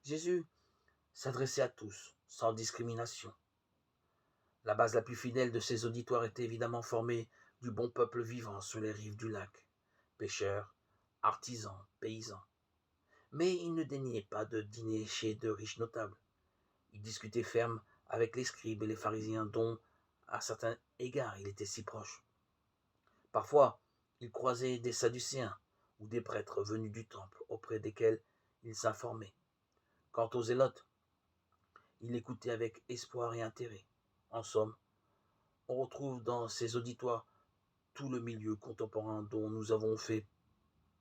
Jésus s'adressait à tous, sans discrimination. La base la plus fidèle de ses auditoires était évidemment formée du bon peuple vivant sur les rives du lac, pêcheurs, artisans, paysans. Mais il ne daignait pas de dîner chez de riches notables. Il discutait ferme avec les scribes et les pharisiens dont, à certains égards, il était si proche. Parfois, il croisait des sadducéens ou des prêtres venus du temple auprès desquels il s'informait. Quant aux zélotes, il écoutait avec espoir et intérêt. En somme, on retrouve dans ces auditoires tout le milieu contemporain dont nous avons fait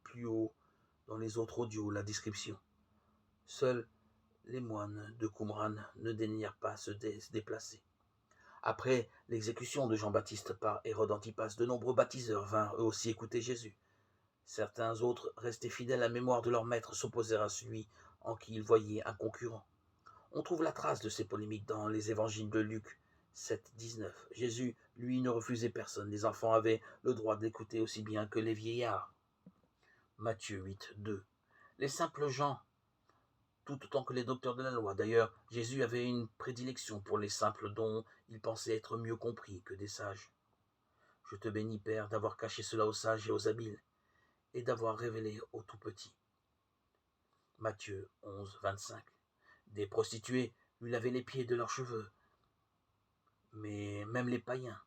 plus haut dans les autres audios la description. Seuls les moines de Qumran ne daignèrent pas se déplacer. Après l'exécution de Jean-Baptiste par Hérode Antipas, de nombreux baptiseurs vinrent eux aussi écouter Jésus. Certains autres, restés fidèles à la mémoire de leur maître, s'opposèrent à celui en qui ils voyaient un concurrent. On trouve la trace de ces polémiques dans les évangiles de Luc 7, 19. Jésus, lui, ne refusait personne. Les enfants avaient le droit de l'écouter aussi bien que les vieillards. Matthieu 8, 2. Les simples gens, tout autant que les docteurs de la loi. D'ailleurs, Jésus avait une prédilection pour les simples dont il pensait être mieux compris que des sages. Je te bénis, Père, d'avoir caché cela aux sages et aux habiles, et d'avoir révélé aux tout petits. Matthieu 11, 25. Des prostituées lui lavaient les pieds de leurs cheveux, mais même les païens,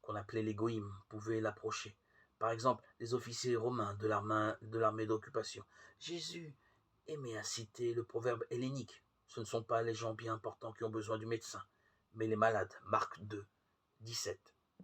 qu'on appelait les goïms, pouvaient l'approcher. Par exemple, les officiers romains de l'armée d'occupation. Jésus aimait à citer le proverbe hellénique. Ce ne sont pas les gens bien portants qui ont besoin du médecin, mais les malades. Marc 2, 17.